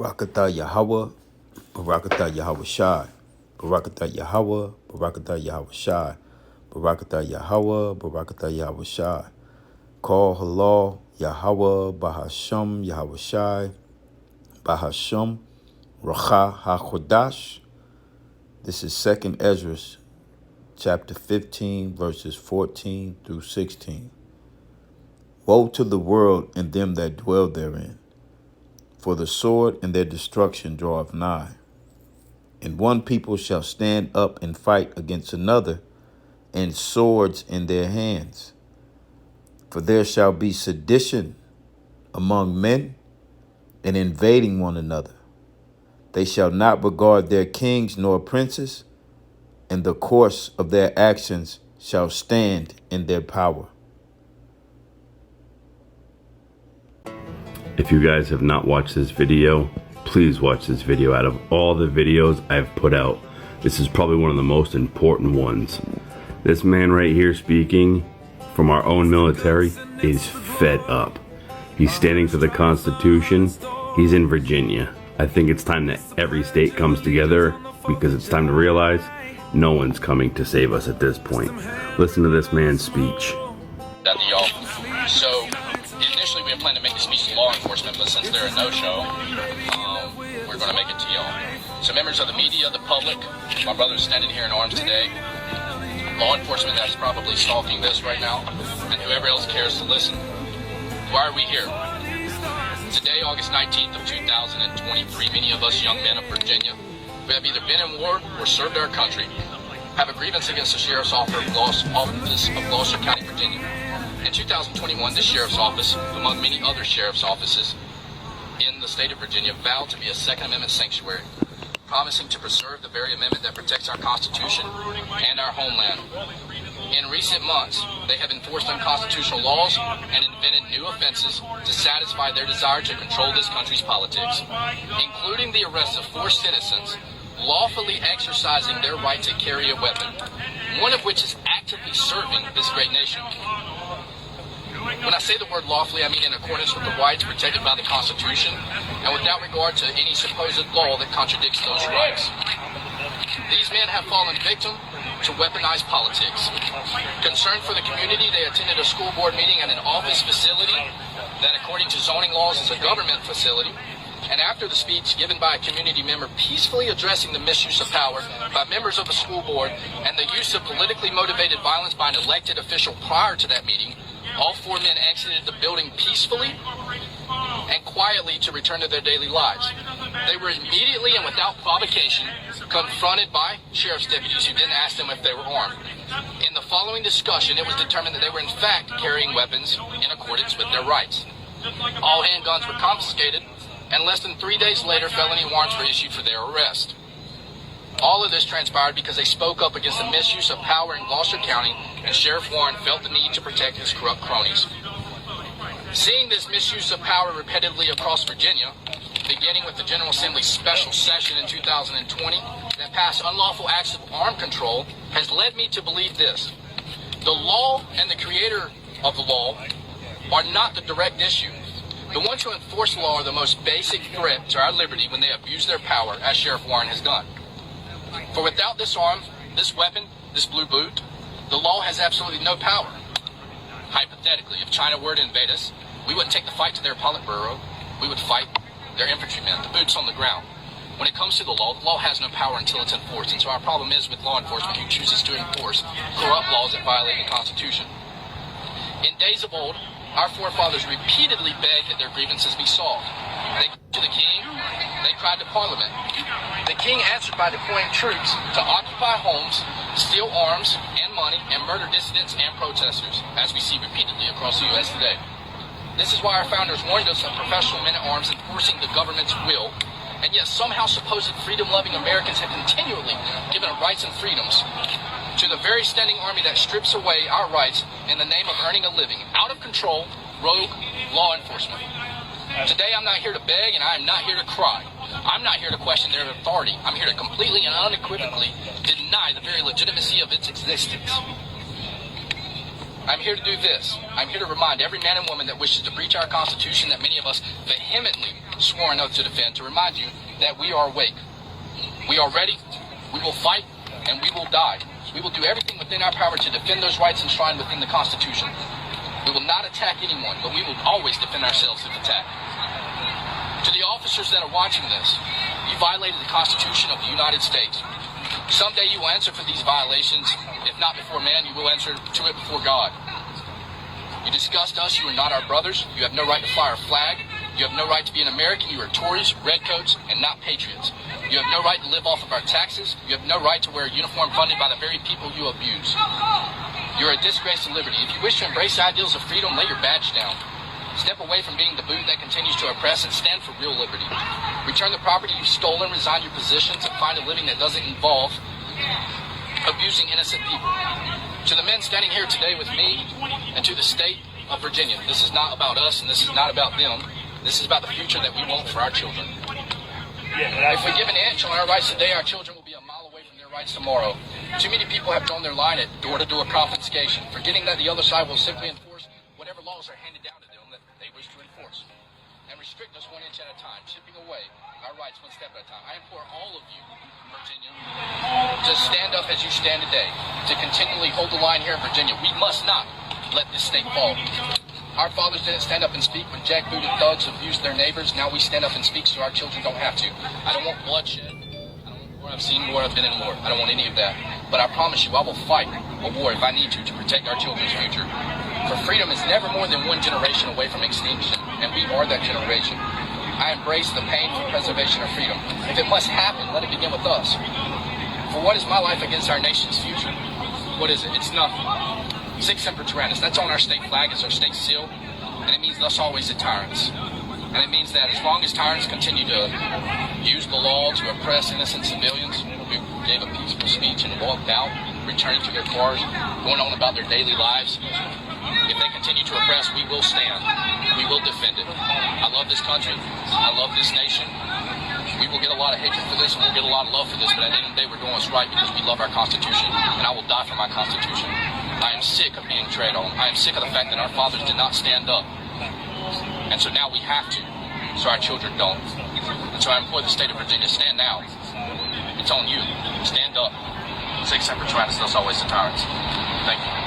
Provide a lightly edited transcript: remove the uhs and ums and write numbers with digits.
Barakatah Yahweh, Barakatah Yahweh Shai, Barakatah Yahweh, Barakatah Yahweh Shai, Barakatah Yahweh, Barakatah Yahweh Shai. Call Halal Yahweh, Bahasham Yahweh Shai, Bahasham Racha HaChodash. This is 2ndEsdras, chapter 15, verses 14 through 16. Woe to the world and them that dwell therein, for the sword and their destruction draweth nigh. And one people shall stand up and fight against another, and swords in their hands. For there shall be sedition among men, and invading one another. They shall not regard their kings nor princes, and the course of their actions shall stand in their power. If you guys have not watched this video, please watch this video. Out of all the videos I've put out, this is probably one of the most important ones. This man right here speaking from our own military is fed up. He's standing for the Constitution. He's in Virginia. I think it's time that every state comes together, because it's time to realize no one's coming to save us at this point. Listen to this man's speech. So initially we had planned to make the speech to law enforcement, but since they're a no-show, we're going to make it to y'all. So members of the media, the public, my brother's standing here in arms today, law enforcement that's probably stalking this right now, and whoever else cares to listen. Why are we here? Today, August 19th of 2023, many of us young men of Virginia who have either been in war or served our country have a grievance against the Sheriff's Office of Gloucester County, Virginia. In 2021, the Sheriff's Office, among many other Sheriff's offices in the state of Virginia, vowed to be a Second Amendment sanctuary, promising to preserve the very amendment that protects our Constitution and our homeland. In recent months, they have enforced unconstitutional laws and invented new offenses to satisfy their desire to control this country's politics, including the arrest of 4 citizens lawfully exercising their right to carry a weapon, one of which is actively serving this great nation. When I say the word lawfully, I mean in accordance with the rights protected by the Constitution and without regard to any supposed law that contradicts those rights. These men have fallen victim to weaponized politics. Concerned for the community, they attended a school board meeting at an office facility that, according to zoning laws, is a government facility. And after the speech given by a community member peacefully addressing the misuse of power by members of the school board and the use of politically motivated violence by an elected official prior to that meeting, all 4 men exited the building peacefully and quietly to return to their daily lives. They were immediately and without provocation confronted by sheriff's deputies who didn't ask them if they were armed. In the following discussion, it was determined that they were in fact carrying weapons in accordance with their rights. All handguns were confiscated, and less than 3 days later, felony warrants were issued for their arrest. All of this transpired because they spoke up against the misuse of power in Gloucester County, and Sheriff Warren felt the need to protect his corrupt cronies. Seeing this misuse of power repetitively across Virginia, beginning with the General Assembly's special session in 2020 that passed unlawful acts of armed control, has led me to believe this: the law and the creator of the law are not the direct issue. The ones who enforce the law are the most basic threat to our liberty when they abuse their power, as Sheriff Warren has done. For without this arm, this weapon, this blue boot, the law has absolutely no power. Hypothetically, if China were to invade us, we wouldn't take the fight to their Politburo. We would fight their infantrymen, the boots on the ground. When it comes to the law has no power until it's enforced. And so our problem is with law enforcement who chooses to enforce corrupt laws that violate the Constitution. In days of old, our forefathers repeatedly begged that their grievances be solved. They cried to the king, they cried to Parliament. The king answered by deploying troops to occupy homes, steal arms and money, and murder dissidents and protesters, as we see repeatedly across the U.S. today. This is why our founders warned us of professional men-at-arms enforcing the government's will, and yet somehow supposed freedom-loving Americans have continually given up rights and freedoms to the very standing army that strips away our rights in the name of earning a living. Out of control, rogue law enforcement. Today I'm not here to beg, and I am not here to cry. I'm not here to question their authority. I'm here to completely and unequivocally deny the very legitimacy of its existence. I'm here to do this. I'm here to remind every man and woman that wishes to breach our Constitution that many of us vehemently swore an oath to defend, to remind you that we are awake. We are ready, we will fight, and we will die. We will do everything within our power to defend those rights enshrined within the Constitution. We will not attack anyone, but we will always defend ourselves if attacked. To the officers that are watching this, you violated the Constitution of the United States. Someday you will answer for these violations. If not before man, you will answer to it before God. You disgust us. You are not our brothers. You have no right to fly our flag. You have no right to be an American. You are Tories, redcoats, and not patriots. You have no right to live off of our taxes. You have no right to wear a uniform funded by the very people you abuse. You are a disgrace to liberty. If you wish to embrace ideals of freedom, lay your badge down. Step away from being the boot that continues to oppress and stand for real liberty. Return the property you've stolen, resign your positions, and find a living that doesn't involve abusing innocent people. To the men standing here today with me and to the state of Virginia, this is not about us and this is not about them. This is about the future that we want for our children. If we give an inch on our rights today, our children will be a mile away from their rights tomorrow. Too many people have drawn their line at door-to-door confiscation, forgetting that the other side will simply enforce whatever laws are handed down to them that they wish to enforce, and restrict us 1 inch at a time, chipping away our rights 1 step at a time. I implore all of you, Virginia, to stand up as you stand today, to continually hold the line here in Virginia. We must not let this state fall. Our fathers didn't stand up and speak when jackbooted thugs abused their neighbors. Now we stand up and speak so our children don't have to. I don't want bloodshed. I don't want war. I've seen war. I've been in war. I don't want any of that. But I promise you, I will fight a war if I need to protect our children's future. For freedom is never more than one generation away from extinction, and we are that generation. I embrace the pain for preservation of freedom. If it must happen, let it begin with us. For what is my life against our nation's future? What is it? It's nothing. Sic semper tyrannis, that's on our state flag, it's our state seal, and it means thus always the tyrants. And it means that as long as tyrants continue to use the law to oppress innocent civilians who gave a peaceful speech and walked out, returning to their cars, going on about their daily lives, if they continue to oppress, we will stand. We will defend it. I love this country. I love this nation. We will get a lot of hatred for this, and we'll get a lot of love for this, but at the end of the day, we're doing what's right because we love our Constitution, and I will die for my Constitution. I am sick of being tread on. I am sick of the fact that our fathers did not stand up. And so now we have to, so our children don't. And so I implore the state of Virginia, stand now. It's on you. Stand up. Sic semper tyrannis, thus always the tyrants. Thank you.